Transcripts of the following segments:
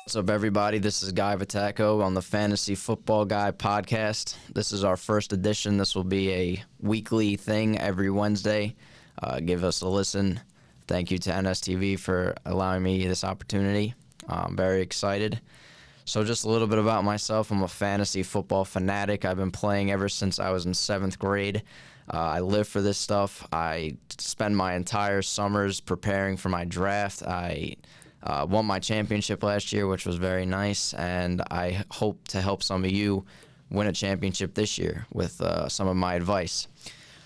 What's up, everybody? This is Guy Vataco on the Fantasy Football Guy podcast. This is our first edition. This will be a weekly thing every Wednesday. Give us a listen. Thank you to NSTV for allowing me this opportunity. I'm very excited. So just a little bit about myself. I'm a fantasy football fanatic. I've been playing ever since I was in 7th grade. I live for this stuff. I spend my entire summers preparing for my draft. I won my championship last year, which was very nice, and I hope to help some of you win a championship this year with some of my advice.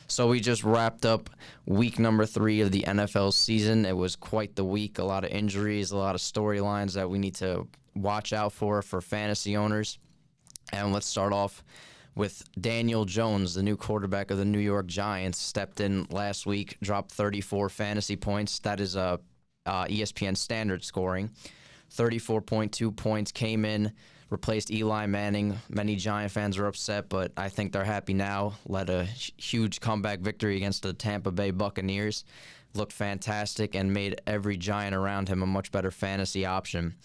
So we just wrapped up week number 3 of the NFL season. It was quite the week, a lot of injuries, a lot of storylines that we need to watch out for fantasy owners. And let's start off with Daniel Jones, the new quarterback of the New York Giants, stepped in last week, dropped 34 fantasy points. That is ESPN standard scoring. 34.2 points, came in, replaced Eli Manning. Many Giant fans are upset, but I think they're happy now. Led a huge comeback victory against the Tampa Bay Buccaneers. Looked fantastic and made every Giant around him a much better fantasy option.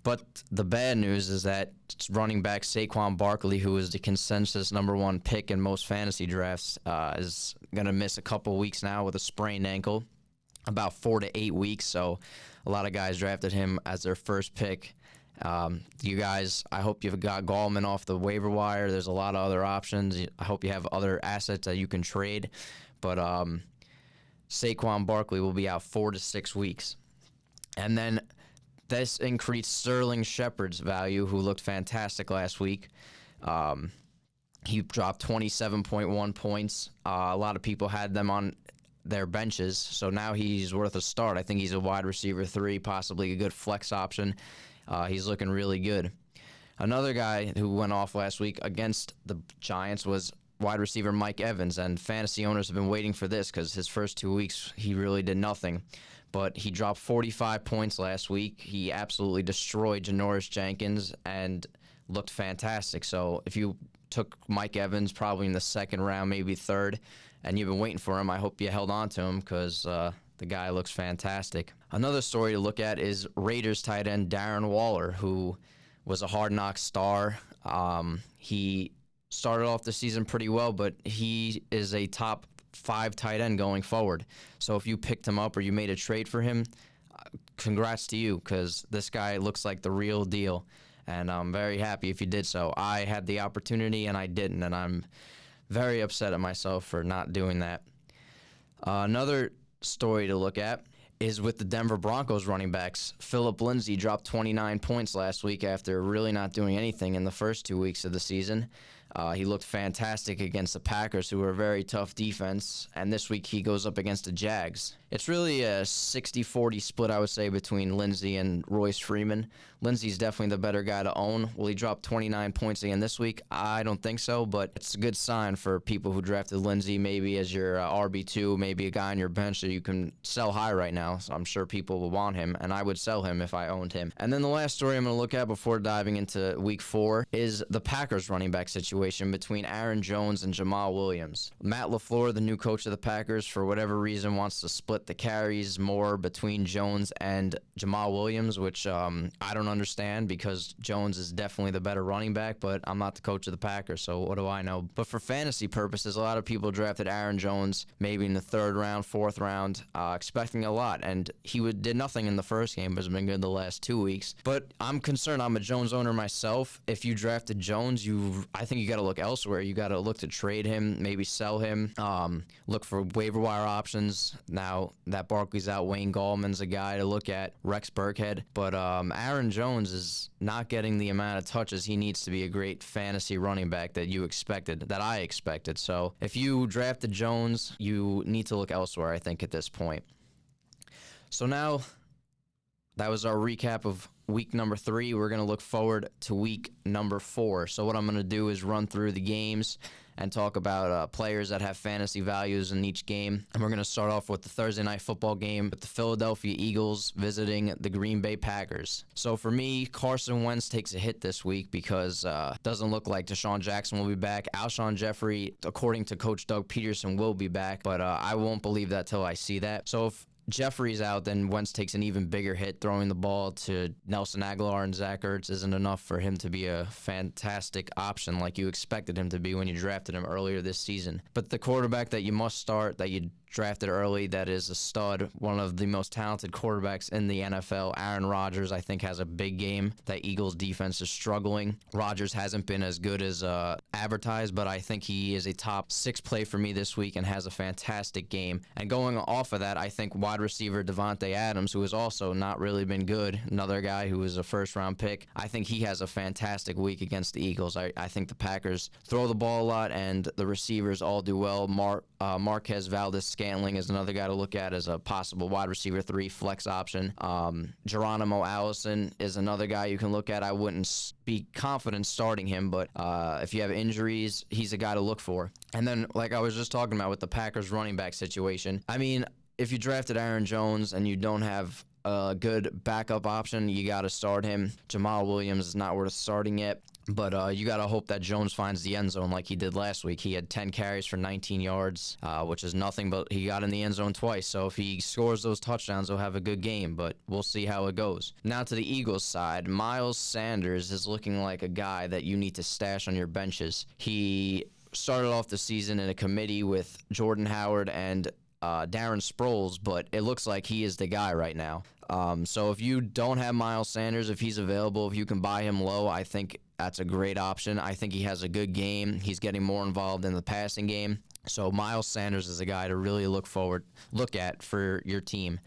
But the bad news is that running back Saquon Barkley, who is the consensus number 1 pick in most fantasy drafts, is going to miss a couple weeks now with a sprained ankle. About 4 to 8 weeks, so a lot of guys drafted him as their first pick. You guys, I hope you've got Gallman off the waiver wire. There's a lot of other options. I hope you have other assets that you can trade. But Saquon Barkley will be out 4 to 6 weeks. And then this increased Sterling Shepard's value, who looked fantastic last week. He dropped 27.1 points. A lot of people had them on their benches, so now he's worth a start. I think he's a wide receiver 3, possibly a good flex option. He's looking really good. Another guy who went off last week against the Giants was wide receiver Mike Evans, and fantasy owners have been waiting for this because his first 2 weeks he really did nothing. But he dropped 45 points last week. He absolutely destroyed Janoris Jenkins and looked fantastic. So if you took Mike Evans probably in the 2nd round, maybe 3rd, and you've been waiting for him, I hope you held on to him because the guy looks fantastic. Another story to look at is Raiders tight end Darren Waller, who was a Hard Knocks star. He started off the season pretty well, but he is a top 5 tight end going forward. So if you picked him up or you made a trade for him, congrats to you because this guy looks like the real deal. And I'm very happy if you did so. I had the opportunity and I didn't, and I'm very upset at myself for not doing that. Another story to look at is with the Denver Broncos running backs. Phillip Lindsay dropped 29 points last week after really not doing anything in the first 2 weeks of the season. He looked fantastic against the Packers, who were a very tough defense, and this week he goes up against the Jags. It's really a 60-40 split, I would say, between Lindsay and Royce Freeman. Lindsay's definitely the better guy to own. Will he drop 29 points again this week? I don't think so, but it's a good sign for people who drafted Lindsay maybe as your RB2, maybe a guy on your bench that you can sell high right now. So I'm sure people will want him, and I would sell him if I owned him. And then the last story I'm going to look at before diving into week 4 is the Packers running back situation between Aaron Jones and Jamal Williams. Matt LaFleur, the new coach of the Packers, for whatever reason wants to split the carries more between Jones and Jamal Williams, which I don't understand because Jones is definitely the better running back, but I'm not the coach of the Packers, so what do I know? But for fantasy purposes, a lot of people drafted Aaron Jones maybe in the 3rd round, 4th round, expecting a lot, and he did nothing in the first game, but has been good the last 2 weeks. But I'm concerned. I'm a Jones owner myself. If you drafted Jones, I think you got to look elsewhere. You got to look to trade him, maybe sell him, look for waiver wire options. Now that Barkley's out, Wayne Gallman's a guy to look at, Rex Burkhead. But Aaron Jones is not getting the amount of touches he needs to be a great fantasy running back that you expected, that I expected. So if you drafted Jones, you need to look elsewhere, I think, at this point. So now that was our recap of week number 3. We're going to look forward to week number 4. So what I'm going to do is run through the games and talk about players that have fantasy values in each game. And we're going to start off with the Thursday night football game with the Philadelphia Eagles visiting the Green Bay Packers. So for me, Carson Wentz takes a hit this week because it doesn't look like Deshaun Jackson will be back. Alshon Jeffrey, according to Coach Doug Peterson, will be back, but I won't believe that till I see that. So if Jeffrey's out, then Wentz takes an even bigger hit. Throwing the ball to Nelson Aguilar and Zach Ertz isn't enough for him to be a fantastic option like you expected him to be when you drafted him earlier this season. But the quarterback that you must start, that you drafted early, that is a stud, one of the most talented quarterbacks in the NFL, Aaron Rodgers, I think has a big game. That Eagles defense is struggling. Rodgers hasn't been as good as advertised, but I think he is a top 6 play for me this week and has a fantastic game. And going off of that, I think wide receiver Davante Adams, who has also not really been good, another guy who was a first-round pick, I think he has a fantastic week against the Eagles. I think the Packers throw the ball a lot, and the receivers all do well. Marquez Valdes-Scantling is another guy to look at as a possible wide receiver 3 flex option. Geronimo Allison is another guy you can look at. I wouldn't be confident starting him, but if you have injuries, he's a guy to look for. And then, like I was just talking about with the Packers running back situation, I mean, if you drafted Aaron Jones and you don't have a good backup option, you got to start him. Jamal Williams is not worth starting yet. But you got to hope that Jones finds the end zone like he did last week. He had 10 carries for 19 yards, which is nothing, but he got in the end zone twice. So if he scores those touchdowns, he'll have a good game, but we'll see how it goes. Now to the Eagles side, Miles Sanders is looking like a guy that you need to stash on your benches. He started off the season in a committee with Jordan Howard and Darren Sproles, but it looks like he is the guy right now. So if you don't have Miles Sanders, if he's available, if you can buy him low, I think that's a great option. I think he has a good game. He's getting more involved in the passing game. So Miles Sanders is a guy to really look at for your team.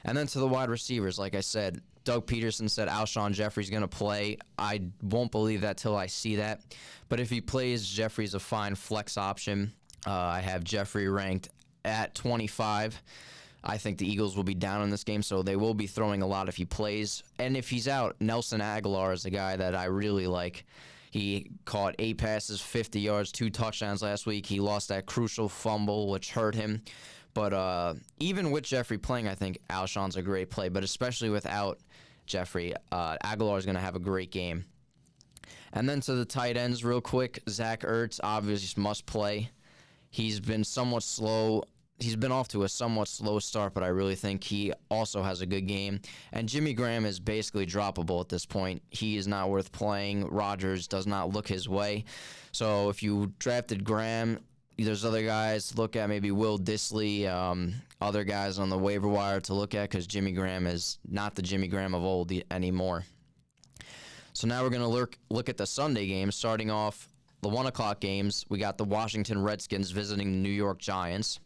And then to the wide receivers, like I said, Doug Peterson said Alshon Jeffrey's going to play. I won't believe that till I see that. But if he plays, Jeffrey's a fine flex option. I have Jeffrey ranked at 25. I think the Eagles will be down in this game, so they will be throwing a lot if he plays. And if he's out, Nelson Aguilar is a guy that I really like. He caught 8 passes, 50 yards, 2 touchdowns last week. He lost that crucial fumble, which hurt him. But even with Jeffrey playing, I think Alshon's a great play. But especially without Jeffrey, Aguilar is going to have a great game. And then to the tight ends real quick, Zach Ertz obviously must play. He's been somewhat slow. He's been off to a somewhat slow start, but I really think he also has a good game. And Jimmy Graham is basically droppable at this point. He is not worth playing. Rodgers does not look his way. So if you drafted Graham, there's other guys to look at, maybe Will Dissly, other guys on the waiver wire to look at, because Jimmy Graham is not the Jimmy Graham of old anymore. So now we're going to look at the Sunday games, starting off the 1 o'clock games. We got the Washington Redskins visiting the New York Giants.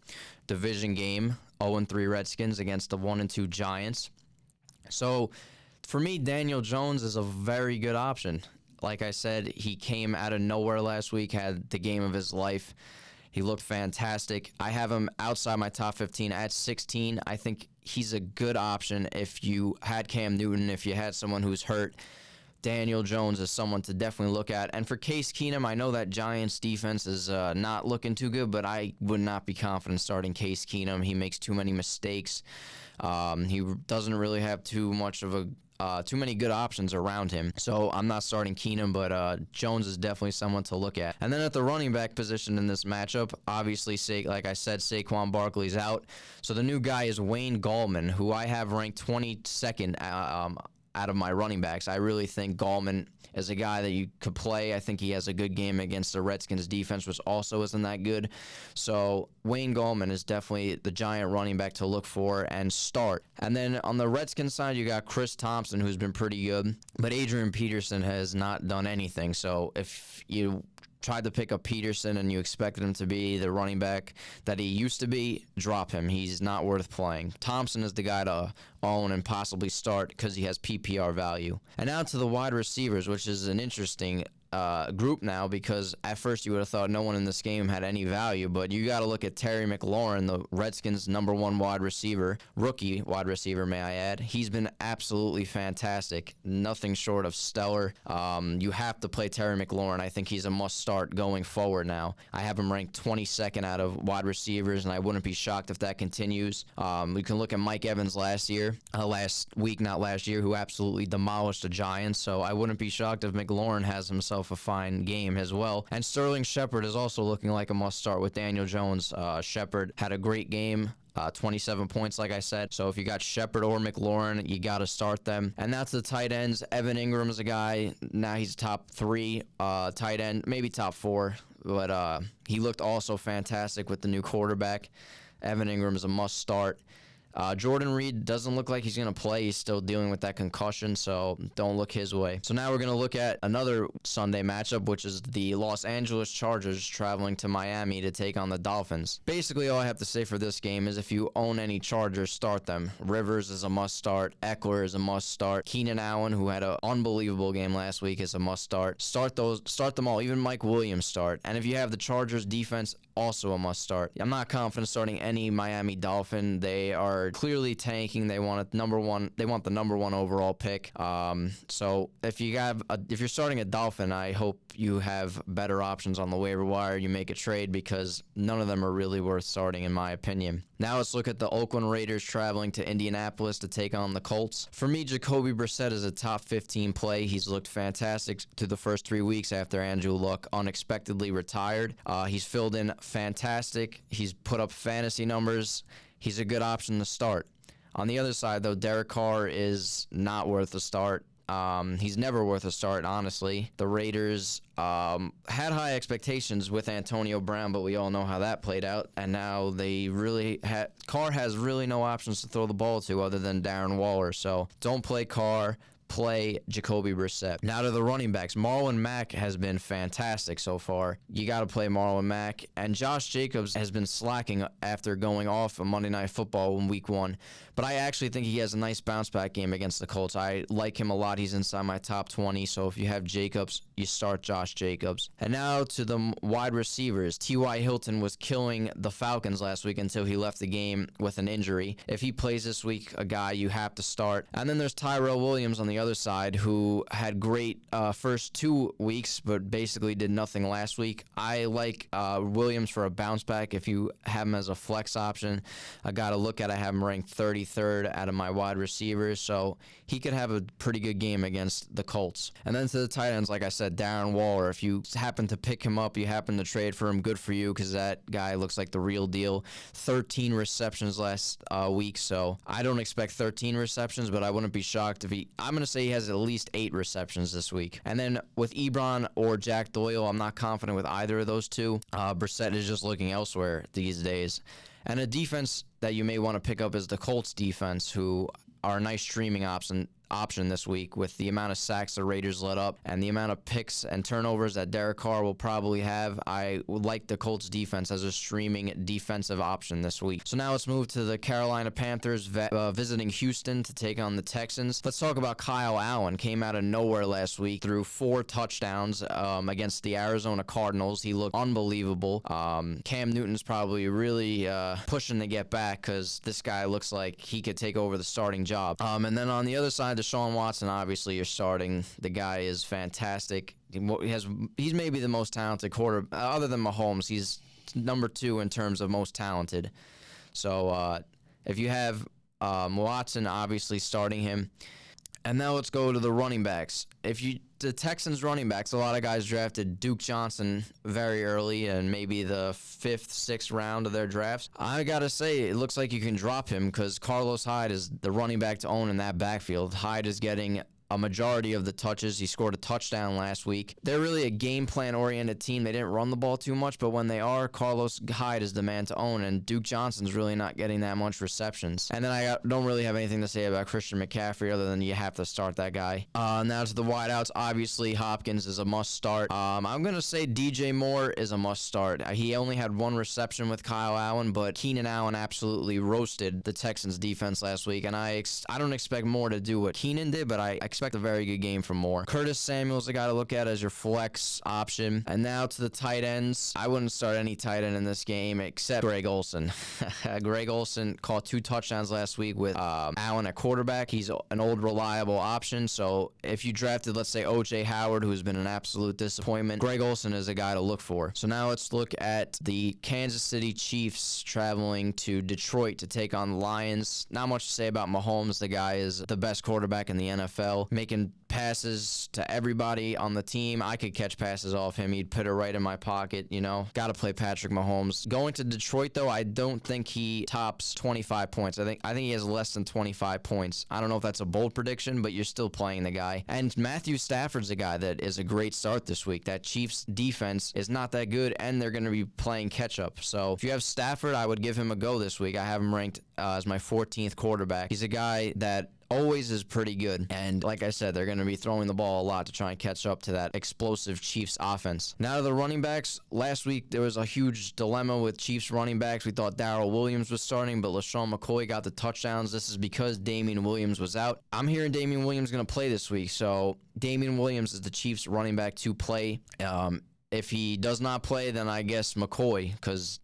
Division game, 0-3 Redskins against the 1-2 Giants. So for me, Daniel Jones is a very good option. Like I said, he came out of nowhere last week, had the game of his life. He looked fantastic. I have him outside my top 15 at 16. I think he's a good option if you had Cam Newton, if you had someone who's hurt. Daniel Jones is someone to definitely look at. And for Case Keenum, I know that Giants defense is not looking too good, but I would not be confident starting Case Keenum. He makes too many mistakes. He doesn't really have too many good options around him. So I'm not starting Keenum, but Jones is definitely someone to look at. And then at the running back position in this matchup, obviously, like I said, Saquon Barkley's out. So the new guy is Wayne Gallman, who I have ranked 22nd out of my running backs. I really think Gallman is a guy that you could play. I think he has a good game against the Redskins defense, which also isn't that good. So Wayne Gallman is definitely the Giant running back to look for and start. And then on the Redskins side, you got Chris Thompson, who's been pretty good, but Adrian Peterson has not done anything. So if you tried to pick up Peterson and you expected him to be the running back that he used to be, drop him. He's not worth playing. Thompson is the guy to own and possibly start because he has PPR value. And now to the wide receivers, which is an interesting group now, because at first you would have thought no one in this game had any value, but you got to look at Terry McLaurin, the Redskins' #1 wide receiver, rookie wide receiver, may I add. He's been absolutely fantastic, nothing short of stellar. You have to play Terry McLaurin. I think he's a must-start going forward now. I have him ranked 22nd out of wide receivers, and I wouldn't be shocked if that continues. We can look at Mike Evans last week, not last year, who absolutely demolished the Giants, so I wouldn't be shocked if McLaurin has himself a fine game as well. And Sterling Shepard is also looking like a must-start with Daniel Jones. Shepard had a great game 27 points, like I said. So if you got Shepard or McLaurin, you got to start them. And that's the tight ends. Evan Ingram's a guy. Now he's top 3 tight end, maybe top 4. But he looked also fantastic with the new quarterback. Evan Ingram is a must start. Jordan Reed doesn't look like he's going to play. He's still dealing with that concussion, so don't look his way. So now we're going to look at another Sunday matchup, which is the Los Angeles Chargers traveling to Miami to take on the Dolphins. Basically, all I have to say for this game is if you own any Chargers, start them. Rivers is a must start. Eckler is a must start. Keenan Allen, who had an unbelievable game last week, is a must start. Start them all. Even Mike Williams start. And if you have the Chargers defense, also a must start. I'm not confident starting any Miami Dolphin. They are clearly tanking. They want the number one overall pick. So if you're starting a Dolphin, I hope you have better options on the waiver wire. You make a trade because none of them are really worth starting in my opinion. Now let's look at the Oakland Raiders traveling to Indianapolis to take on the Colts. For me, Jacoby Brissett is a top 15 play. He's looked fantastic through the first 3 weeks after Andrew Luck unexpectedly retired. He's filled in fantastic. He's put up fantasy numbers. He's a good option to start. On the other side, though, Derek Carr is not worth a start. He's never worth a start, honestly. The Raiders had high expectations with Antonio Brown, but we all know how that played out. And now Carr has really no options to throw the ball to other than Darren Waller. So don't play Carr. Play Jacoby Brissett. Now to the running backs. Marlon Mack has been fantastic so far. You got to play Marlon Mack. And Josh Jacobs has been slacking after going off of Monday Night Football in Week 1. But I actually think he has a nice bounce-back game against the Colts. I like him a lot. He's inside my top 20. So if you have Jacobs, you start Josh Jacobs. And now to the wide receivers. T.Y. Hilton was killing the Falcons last week until he left the game with an injury. If he plays this week, a guy you have to start. And then there's Tyrell Williams on the other side, who had great first 2 weeks, but basically did nothing last week. I like Williams for a bounce back if you have him as a flex option. I got to look at. I have him ranked 33rd out of my wide receivers, so he could have a pretty good game against the Colts. And then to the tight ends, like I said, Darren Waller. If you happen to pick him up, you happen to trade for him, good for you, because that guy looks like the real deal. 13 receptions last week, so I don't expect 13 receptions, but I wouldn't be shocked if I'm going to say he has at least 8 receptions this week. And then with Ebron or Jack Doyle, I'm not confident with either of those two. Brissett is just looking elsewhere these days. And a defense that you may want to pick up is the Colts defense, who are a nice streaming option this week with the amount of sacks the Raiders let up and the amount of picks and turnovers that Derek Carr will probably have. I would like the Colts defense as a streaming defensive option this week. So now let's move to the Carolina Panthers visiting Houston to take on the Texans. Let's talk about Kyle Allen. Came out of nowhere last week, threw 4 touchdowns against the Arizona Cardinals. He looked unbelievable. Cam Newton's probably really pushing to get back because this guy looks like he could take over the starting job. And then on the other side, Deshaun Watson, obviously, you're starting. The guy is fantastic. He's maybe the most talented quarterback. Other than Mahomes, he's number 2 in terms of most talented. So if you have Watson, obviously starting him. And now let's go to the running backs. The Texans running backs, a lot of guys drafted Duke Johnson very early and maybe the 5th, 6th round of their drafts. I got to say, it looks like you can drop him because Carlos Hyde is the running back to own in that backfield. Hyde is getting a majority of the touches. He scored a touchdown last week. They're really a game plan oriented team. They didn't run the ball too much, but when they are, Carlos Hyde is the man to own, and Duke Johnson's really not getting that much receptions. And then I don't really have anything to say about Christian McCaffrey other than you have to start that guy. Now to the wideouts. Obviously, Hopkins is a must start. I'm going to say DJ Moore is a must start. He only had 1 reception with Kyle Allen, but Keenan Allen absolutely roasted the Texans defense last week, and I don't expect Moore to do what Keenan did, but I expect a very good game from Moore. Curtis Samuel's a guy to look at as your flex option. And now to the tight ends. I wouldn't start any tight end in this game except Greg Olsen. Greg Olsen caught 2 touchdowns last week with Allen at quarterback. He's an old reliable option. So if you drafted, let's say, O.J. Howard, who's been an absolute disappointment, Greg Olsen is a guy to look for. So now let's look at the Kansas City Chiefs traveling to Detroit to take on the Lions. Not much to say about Mahomes. The guy is the best quarterback in the NFL. ball, making passes to everybody on the team. I could catch passes off him. He'd put it right in my pocket, Got to play Patrick Mahomes. Going to Detroit, though, I don't think he tops 25 points. I think he has less than 25 points. I don't know if that's a bold prediction, but you're still playing the guy. And Matthew Stafford's a guy that is a great start this week. That Chiefs defense is not that good, and they're going to be playing catch-up. So if you have Stafford, I would give him a go this week. I have him ranked as my 14th quarterback. He's a guy that always is pretty good. And like I said, they're going to be throwing the ball a lot to try and catch up to that explosive Chiefs offense. Now to the running backs. Last week, there was a huge dilemma with Chiefs running backs. We thought Darrell Williams was starting, but LaShawn McCoy got the touchdowns. This is because Damian Williams was out. I'm hearing Damian Williams is going to play this week. So Damian Williams is the Chiefs running back to play. If he does not play, then I guess McCoy, because,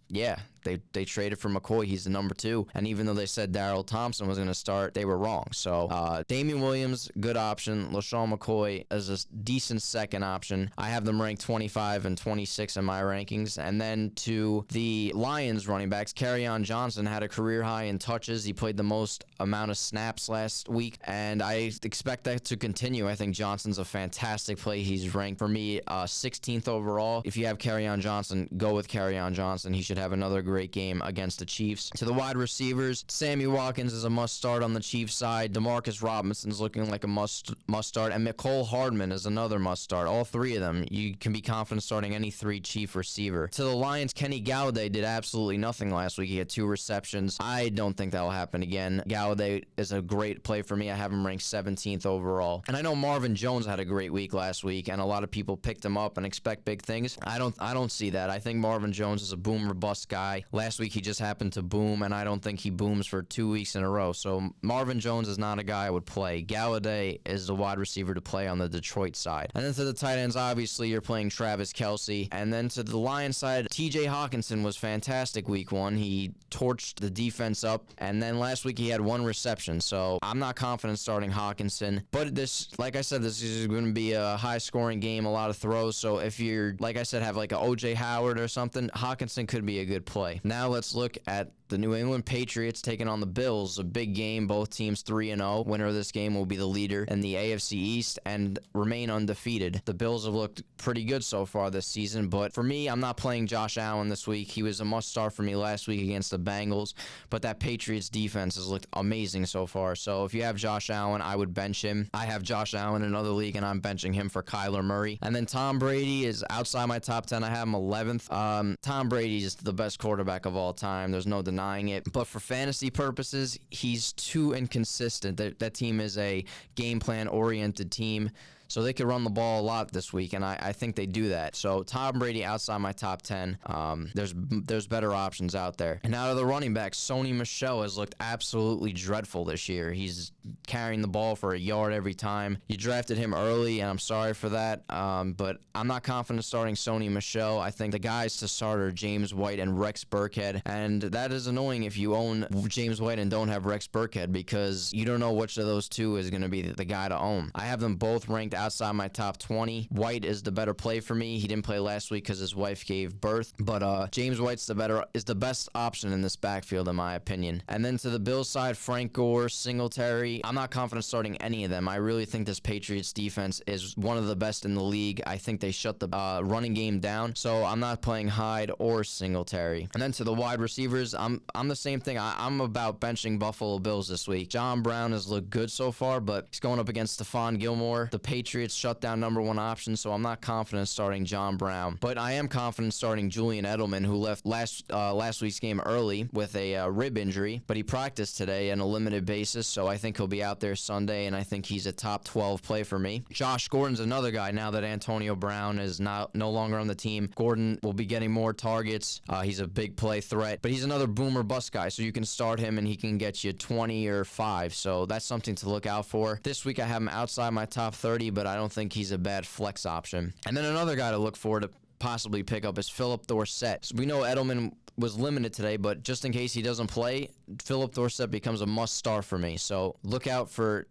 they traded for McCoy. He's the number 2. And even though they said Darrell Thompson was going to start, they were wrong. So Damian Williams, good option. LaShawn McCoy is a decent second option. I have them ranked 25 and 26 in my rankings. And then to the Lions running backs, Kerryon Johnson had a career high in touches. He played the most amount of snaps last week, and I expect that to continue. I think Johnson's a fantastic play. He's ranked, for me, 16th overall. If you have Kerryon Johnson, go with Kerryon Johnson. He should have another great game against the Chiefs. To the wide receivers, Sammy Watkins is a must-start on the Chiefs side. Demarcus Robinson's looking like a must-start, and Mecole Hardman is another must-start. All three of them, you can be confident starting any 3 Chief receiver. To the Lions, Kenny Golladay did absolutely nothing last week. He had 2 receptions. I don't think that will happen again. Golladay is a great play for me. I have him ranked 17th overall. And I know Marvin Jones had a great week last week, and a lot of people picked him up and expect big things. I don't see that. I think Marvin Jones is a boom or bust guy. Last week he just happened to boom, and I don't think he booms for 2 weeks in a row. So Marvin Jones is not a guy I would play. Golladay is the wide receiver to play on the Detroit side. And then to the tight ends, obviously you're playing Travis Kelce. And then to the Lions side, TJ Hawkinson was fantastic week 1. He torched the defense up, and then last week he had 1 reception. So I'm not confident starting Hawkinson. But this, like I said, this is going to be a high-scoring game, a lot of throws. So if you're, like I said, have like a O.J. Howard or something, Hawkinson could be a good play. Now let's look at the New England Patriots taking on the Bills. A big game. Both teams 3-0. Winner of this game will be the leader in the AFC East and remain undefeated. The Bills have looked pretty good so far this season, but for me, I'm not playing Josh Allen this week. He was a must-start for me last week against the Bengals, but that Patriots defense has looked amazing so far. So if you have Josh Allen, I would bench him. I have Josh Allen in another league, and I'm benching him for Kyler Murray. And then Tom Brady is outside my top 10. I have him 11th. Tom Brady is the best quarterback of all time. There's no denying it. But for fantasy purposes, he's too inconsistent. That team is a game plan-oriented team, so they could run the ball a lot this week, and I think they do that. So Tom Brady outside my top 10. There's better options out there. And out of the running backs, Sony Michel has looked absolutely dreadful this year. He's carrying the ball for a yard every time. You drafted him early, and I'm sorry for that. But I'm not confident starting Sony Michel. I think the guys to start are James White and Rex Burkhead, and that is annoying if you own James White and don't have Rex Burkhead, because you don't know which of those two is going to be the guy to own. I have them both ranked outside my top 20. White is the better play for me. He didn't play last week because his wife gave birth, but James White's the best option in this backfield in my opinion. And then to the Bills side, Frank Gore, Singletary. I'm not confident starting any of them. I really think this Patriots defense is one of the best in the league. I think they shut the running game down, so I'm not playing Hyde or Singletary. And then to the wide receivers, I'm the same thing. I'm about benching Buffalo Bills this week. John Brown has looked good so far, but he's going up against Stephon Gilmore. The Patriots shut down number 1 option, so I'm not confident starting John Brown. But I am confident starting Julian Edelman, who left last week's game early with a rib injury, but he practiced today on a limited basis, so I think he'll be out there Sunday, and I think he's a top 12 play for me. Josh Gordon's another guy now that Antonio Brown is no longer on the team. Gordon will be getting more targets. He's a big play threat, but he's another boomer bust guy, so you can start him and he can get you 20 or 5, so that's something to look out for. This week I have him outside my top 30, but I don't think he's a bad flex option. And then another guy to look for to possibly pick up is Philip Dorsett. So we know Edelman was limited today, but just in case he doesn't play, Philip Dorsett becomes a must-start for me. So look out for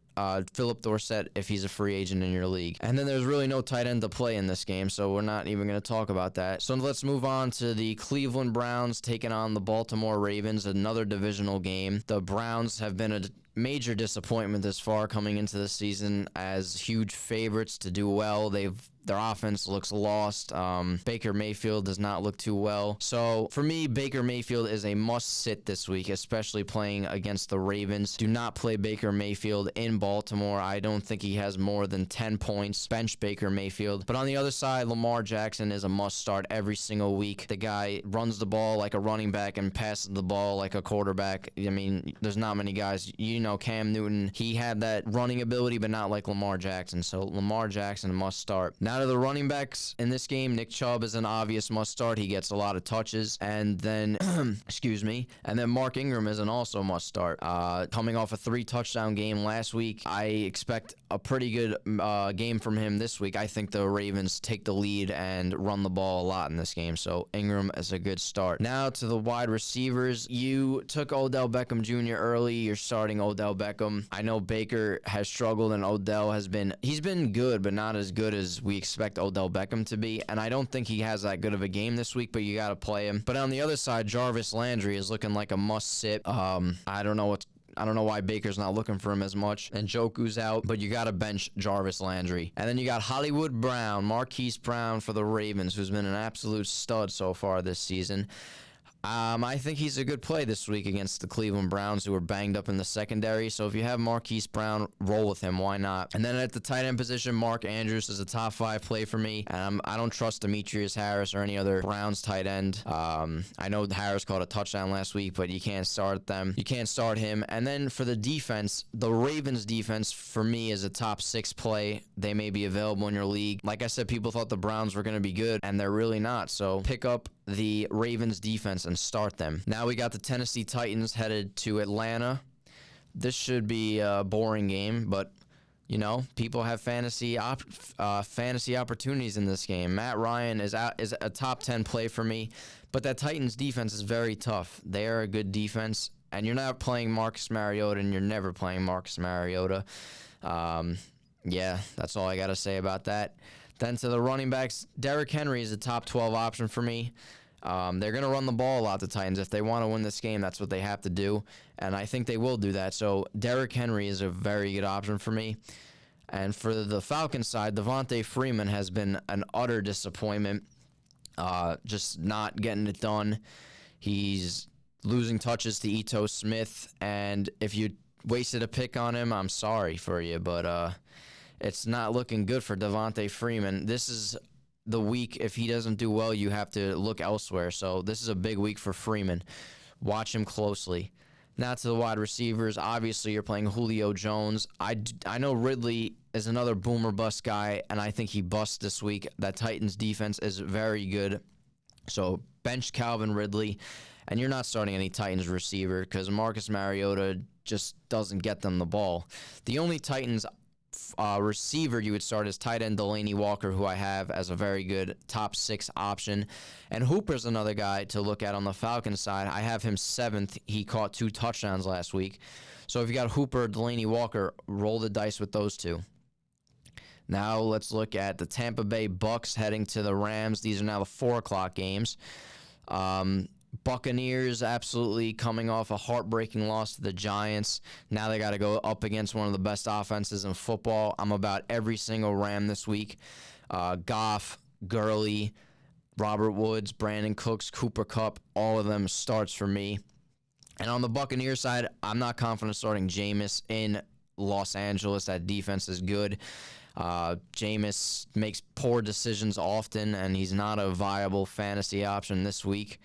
Philip Dorsett if he's a free agent in your league. And then there's really no tight end to play in this game, so we're not even going to talk about that. So let's move on to the Cleveland Browns taking on the Baltimore Ravens, another divisional game. The Browns have been a major disappointment this far coming into the season as huge favorites to do well. Their offense looks lost. Baker Mayfield does not look too well. So for me, Baker Mayfield is a must-sit this week, especially playing against the Ravens. Do not play Baker Mayfield in Baltimore. I don't think he has more than 10 points. Bench Baker Mayfield. But on the other side, Lamar Jackson is a must-start every single week. The guy runs the ball like a running back and passes the ball like a quarterback. I mean, there's not many guys. You know, Cam Newton, he had that running ability, but not like Lamar Jackson. So Lamar Jackson must start. Now to the running backs in this game, Nick Chubb is an obvious must start. He gets a lot of touches. And then, excuse me, and then Mark Ingram is an also must start. Coming off a 3-touchdown game last week, I expect a pretty good game from him this week. I think the Ravens take the lead and run the ball a lot in this game. So Ingram is a good start. Now to the wide receivers. You took Odell Beckham Jr. early. You're starting Odell Beckham. I know Baker has struggled and Odell he's been good, but not as good as we expect Odell Beckham to be. And I don't think he has that good of a game this week, but you got to play him. But on the other side, Jarvis Landry is looking like a must-sit. I don't know why Baker's not looking for him as much. And Njoku's out, but you got to bench Jarvis Landry. And then you got Hollywood Brown, Marquise Brown for the Ravens, who's been an absolute stud so far this season. I think he's a good play this week against the Cleveland Browns, who are banged up in the secondary. So if you have Marquise Brown, roll with him. Why not? And then at the tight end position, Mark Andrews is a top 5 play for me. And I don't trust Demetrius Harris or any other Browns tight end. I know Harris caught a touchdown last week, but you can't start them. You can't start him. And then for the defense, the Ravens defense for me is a top 6 play. They may be available in your league. Like I said, people thought the Browns were going to be good, and they're really not. So pick up the Ravens defense and start them. Now we got the Tennessee Titans headed to Atlanta. This should be a boring game, but you know, people have fantasy opportunities in this game. Matt Ryan is a top 10 play for me, but that Titans defense is very tough. They are a good defense, and you're not playing Marcus Mariota, and you're never playing Marcus Mariota. Yeah, that's all I got to say about that. Then to the running backs, Derrick Henry is a top 12 option for me. They're going to run the ball a lot, the Titans. If they want to win this game, that's what they have to do, and I think they will do that. So Derrick Henry is a very good option for me. And for the Falcons side, Devontae Freeman has been an utter disappointment, just not getting it done. He's losing touches to Ito Smith, and if you wasted a pick on him, I'm sorry for you, but it's not looking good for Devontae Freeman. This is the week, if he doesn't do well, you have to look elsewhere. So this is a big week for Freeman. Watch him closely. Now to the wide receivers. Obviously, you're playing Julio Jones. I know Ridley is another boomer bust guy, and I think he busts this week. That Titans defense is very good. So bench Calvin Ridley, and you're not starting any Titans receiver because Marcus Mariota just doesn't get them the ball. The only Titans receiver you would start is tight end Delanie Walker, who I have as a very good top 6 option. And Hooper's another guy to look at on the Falcons side. I have him 7th. He caught 2 touchdowns last week. So if you got Hooper or Delanie Walker, roll the dice with those two. Now let's look at the Tampa Bay Bucks heading to the Rams. These are now the 4 o'clock games. Buccaneers absolutely coming off a heartbreaking loss to the Giants. Now they got to go up against one of the best offenses in football. I'm about every single Ram this week. Goff, Gurley, Robert Woods, Brandon Cooks, Cooper Kupp, all of them starts for me. And on the Buccaneers side, I'm not confident starting Jameis in Los Angeles. That defense is good. Jameis makes poor decisions often, and he's not a viable fantasy option this week.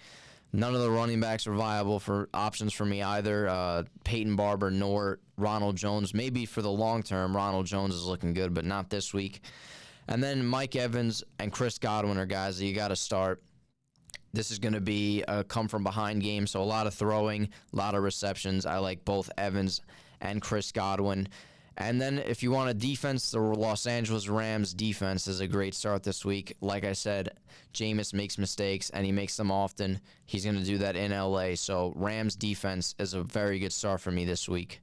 None of the running backs are viable for options for me either. Peyton Barber nor Ronald Jones. Maybe for the long term, Ronald Jones is looking good, but not this week. And then Mike Evans and Chris Godwin are guys that you got to start. This is going to be a come-from-behind game, so a lot of throwing, a lot of receptions. I like both Evans and Chris Godwin. And then if you want a defense, the Los Angeles Rams defense is a great start this week. Like I said, Jameis makes mistakes, and he makes them often. He's going to do that in L.A., so Rams defense is a very good start for me this week.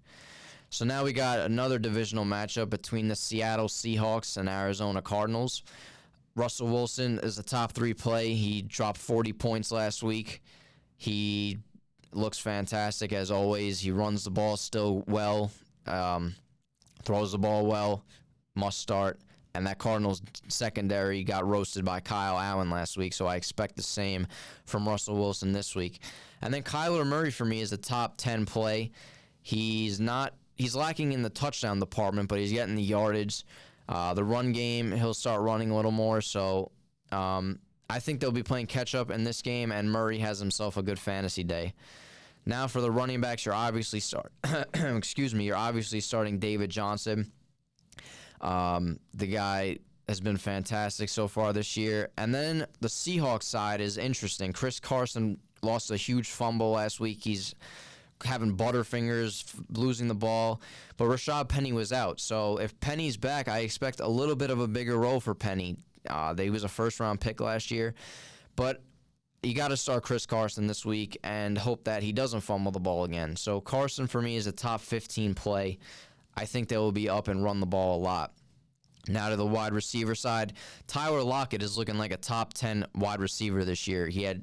So now we got another divisional matchup between the Seattle Seahawks and Arizona Cardinals. Russell Wilson is a top 3 play. He dropped 40 points last week. He looks fantastic as always. He runs the ball still well, throws the ball well, must start. And that Cardinals secondary got roasted by Kyle Allen last week, so I expect the same from Russell Wilson this week. And then Kyler Murray for me is a top 10 play. He's lacking in the touchdown department, but he's getting the yardage. The run game, he'll start running a little more, so I think they'll be playing catch-up in this game, and Murray has himself a good fantasy day. Now for the running backs, you're obviously you're obviously starting David Johnson. The guy has been fantastic so far this year. And then the Seahawks side is interesting. Chris Carson lost a huge fumble last week. He's having butterfingers, losing the ball. But Rashad Penny was out. So if Penny's back, I expect a little bit of a bigger role for Penny. He was a first-round pick last year. But you got to start Chris Carson this week and hope that he doesn't fumble the ball again. So Carson, for me, is a top 15 play. I think they will be up and run the ball a lot. Now to the wide receiver side, Tyler Lockett is looking like a top 10 wide receiver this year. He had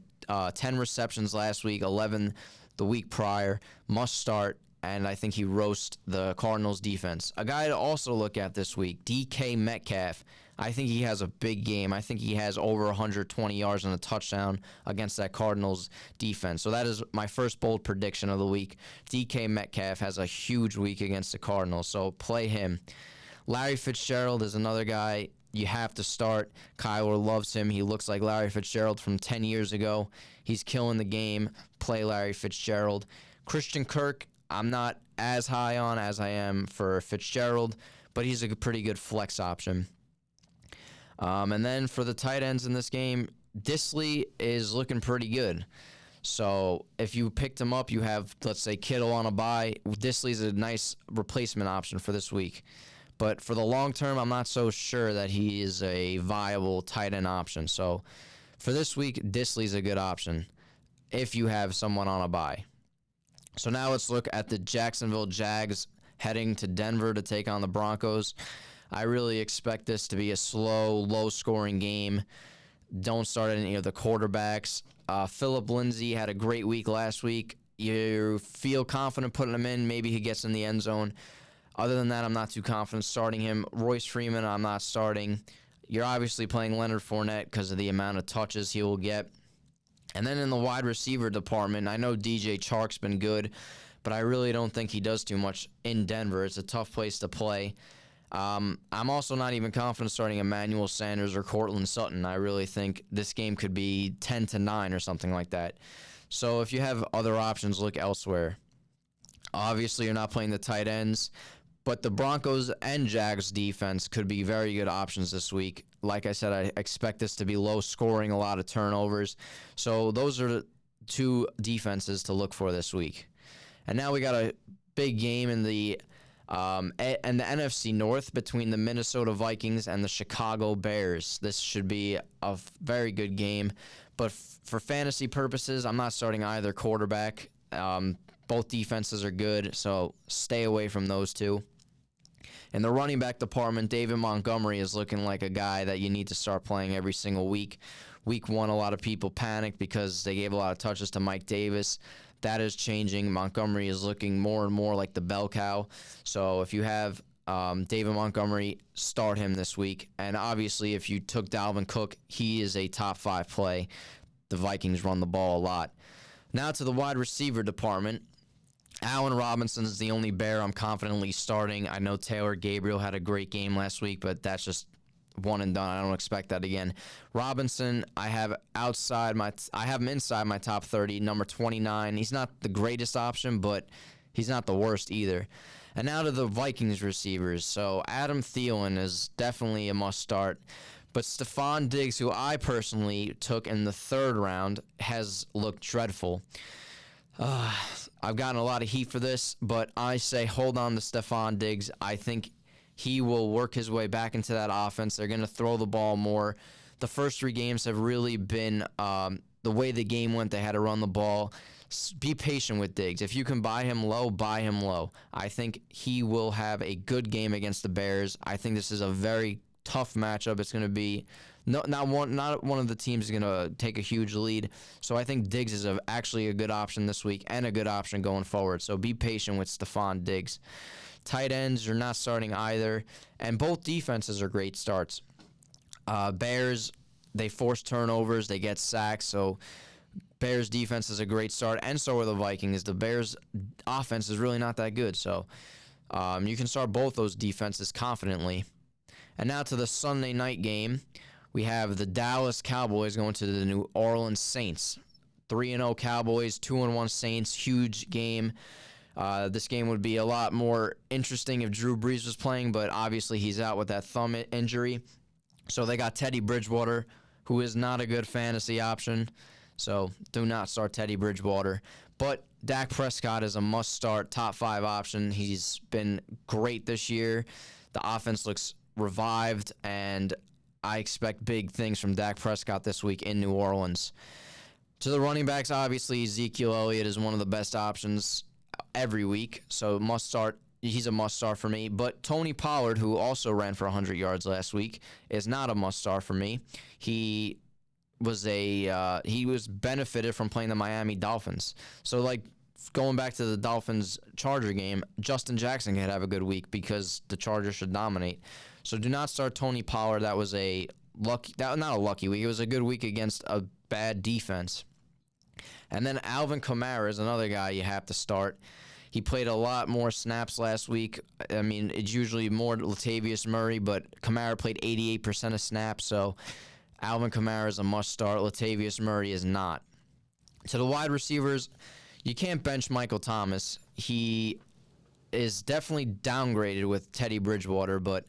10 receptions last week, 11 the week prior, must start, and I think he roasts the Cardinals defense. A guy to also look at this week, DK Metcalf. I think he has a big game. I think he has over 120 yards and a touchdown against that Cardinals defense. So that is my first bold prediction of the week. DK Metcalf has a huge week against the Cardinals, so play him. Larry Fitzgerald is another guy you have to start. Kyler loves him. He looks like Larry Fitzgerald from 10 years ago. He's killing the game. Play Larry Fitzgerald. Christian Kirk, I'm not as high on as I am for Fitzgerald, but he's a pretty good flex option. And then for the tight ends in this game, Disley is looking pretty good. So if you picked him up, you have, let's say, Kittle on a bye. Disley's a nice replacement option for this week. But for the long term, I'm not so sure that he is a viable tight end option. So for this week, Disley's a good option if you have someone on a bye. So now let's look at the Jacksonville Jags heading to Denver to take on the Broncos. I really expect this to be a slow, low-scoring game. Don't start any of the quarterbacks. Phillip Lindsay had a great week last week. You feel confident putting him in. Maybe he gets in the end zone. Other than that, I'm not too confident starting him. Royce Freeman, I'm not starting. You're obviously playing Leonard Fournette because of the amount of touches he will get. And then in the wide receiver department, I know DJ Chark's been good, but I really don't think he does too much in Denver. It's a tough place to play. I'm also not even confident starting Emmanuel Sanders or Courtland Sutton. I really think this game could be 10-9 or something like that. So if you have other options, look elsewhere. Obviously, you're not playing the tight ends, but the Broncos and Jags defense could be very good options this week. Like I said, I expect this to be low scoring, a lot of turnovers. So those are the two defenses to look for this week. And now we got a big game in the NFC North between the Minnesota Vikings and the Chicago Bears. This should be a very good game. But for fantasy purposes, I'm not starting either quarterback. Both defenses are good, so stay away from those two. In the running back department, David Montgomery is looking like a guy that you need to start playing every single week. Week 1, a lot of people panicked because they gave a lot of touches to Mike Davis. That is changing. Montgomery is looking more and more like the bell cow. So if you have David Montgomery, start him this week. And obviously, if you took Dalvin Cook, he is a top 5 play. The Vikings run the ball a lot. Now to the wide receiver department. Allen Robinson is the only Bear I'm confidently starting. I know Taylor Gabriel had a great game last week, but that's just one and done. I don't expect that again. Robinson, I have him inside my top 30, number 29. He's not the greatest option, but he's not the worst either. And now to the Vikings receivers. So Adam Thielen is definitely a must start. But Stephon Diggs, who I personally took in the 3rd round, has looked dreadful. I've gotten a lot of heat for this, but I say hold on to Stephon Diggs. I think he will work his way back into that offense. They're going to throw the ball more. The first 3 games have really been the way the game went. They had to run the ball. Be patient with Diggs. If you can buy him low, buy him low. I think he will have a good game against the Bears. I think this is a very tough matchup. It's going to be No, not one of the teams is going to take a huge lead. So I think Diggs is actually a good option this week and a good option going forward. So be patient with Stephon Diggs. Tight ends, you're not starting either. And both defenses are great starts. Bears, they force turnovers, they get sacks. So Bears defense is a great start, and so are the Vikings. The Bears offense is really not that good. So you can start both those defenses confidently. And now to the Sunday night game. We have the Dallas Cowboys going to the New Orleans Saints. 3-0 Cowboys, 2-1 Saints. Huge game. This game would be a lot more interesting if Drew Brees was playing, but obviously he's out with that thumb injury. So they got Teddy Bridgewater, who is not a good fantasy option. So do not start Teddy Bridgewater. But Dak Prescott is a must-start, top 5 option. He's been great this year. The offense looks revived, and I expect big things from Dak Prescott this week in New Orleans. To the running backs, obviously Ezekiel Elliott is one of the best options every week, so must start. He's a must start for me. But Tony Pollard, who also ran for 100 yards last week, is not a must start for me. He was benefited from playing the Miami Dolphins. So like going back to the Dolphins-Charger game, Justin Jackson could have a good week because the Chargers should dominate. So do not start Tony Pollard. That was not a lucky week. It was a good week against a bad defense. And then Alvin Kamara is another guy you have to start. He played a lot more snaps last week. I mean, it's usually more Latavius Murray, but Kamara played 88% of snaps, so Alvin Kamara is a must-start. Latavius Murray is not. To the wide receivers, you can't bench Michael Thomas. He is definitely downgraded with Teddy Bridgewater, but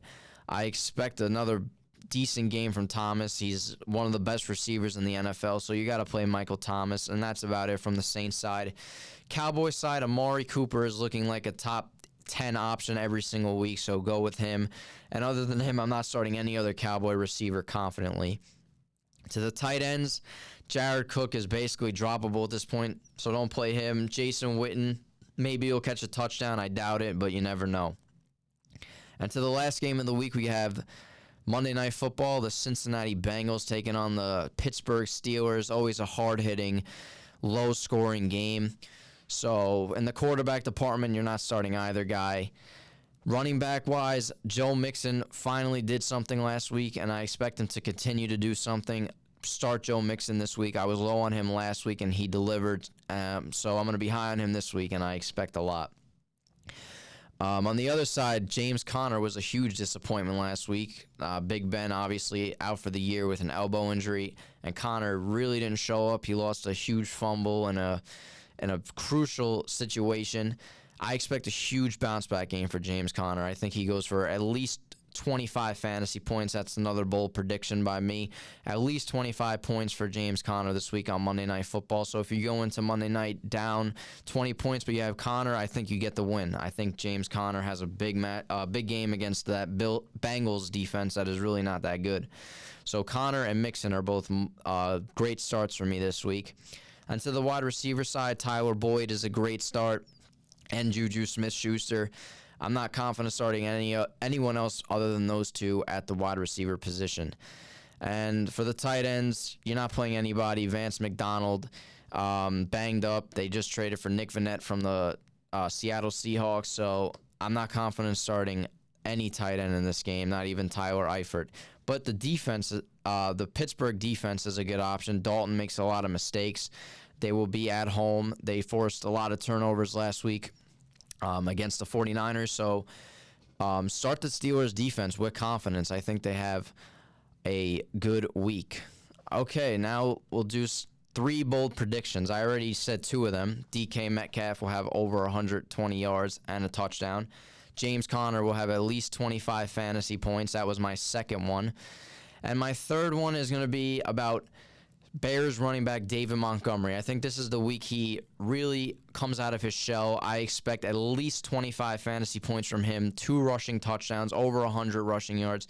I expect another decent game from Thomas. He's one of the best receivers in the NFL, so you got to play Michael Thomas, and that's about it from the Saints side. Cowboys side, Amari Cooper is looking like a top 10 option every single week, so go with him. And other than him, I'm not starting any other Cowboy receiver confidently. To the tight ends, Jared Cook is basically droppable at this point, so don't play him. Jason Witten, maybe he'll catch a touchdown. I doubt it, but you never know. And to the last game of the week, we have Monday Night Football, the Cincinnati Bengals taking on the Pittsburgh Steelers. Always a hard-hitting, low-scoring game. So in the quarterback department, you're not starting either guy. Running back-wise, Joe Mixon finally did something last week, and I expect him to continue to do something. Start Joe Mixon this week. I was low on him last week, and he delivered. So I'm going to be high on him this week, and I expect a lot. On the other side, James Conner was a huge disappointment last week. Big Ben, obviously, out for the year with an elbow injury, and Conner really didn't show up. He lost a huge fumble in a crucial situation. I expect a huge bounce-back game for James Conner. I think he goes for at least 25 fantasy points. That's another bold prediction by me. At least 25 points for James Conner this week on Monday Night Football. So if you go into Monday night down 20 points, but you have Conner, I think you get the win. I think James Conner has a big game against that Bengals defense that is really not that good. So Conner and Mixon are both great starts for me this week. And to the wide receiver side, Tyler Boyd is a great start, and Juju Smith-Schuster. I'm not confident starting anyone else other than those two at the wide receiver position. And for the tight ends, you're not playing anybody. Vance McDonald banged up. They just traded for Nick Vannett from the Seattle Seahawks, so I'm not confident starting any tight end in this game, not even Tyler Eifert. But the defense, the Pittsburgh defense is a good option. Dalton makes a lot of mistakes. They will be at home. They forced a lot of turnovers last week against the 49ers. So start the Steelers defense with confidence. I think they have a good week. Okay, now we'll do 3 bold predictions. I already said 2 of them. DK Metcalf will have over 120 yards and a touchdown. James Conner will have at least 25 fantasy points. That was my second one. And my third one is going to be about Bears running back David Montgomery. I think this is the week he really comes out of his shell. I expect at least 25 fantasy points from him, 2 rushing touchdowns, over 100 rushing yards.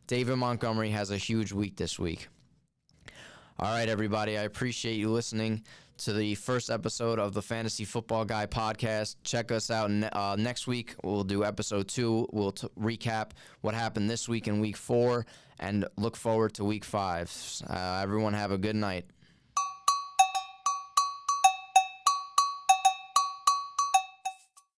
David Montgomery has a huge week this week. All right, everybody, I appreciate you listening to the first episode of the Fantasy Football Guy podcast. Check us out next week. We'll do episode 2. We'll recap what happened this week in week 4 and look forward to week 5. Everyone have a good night.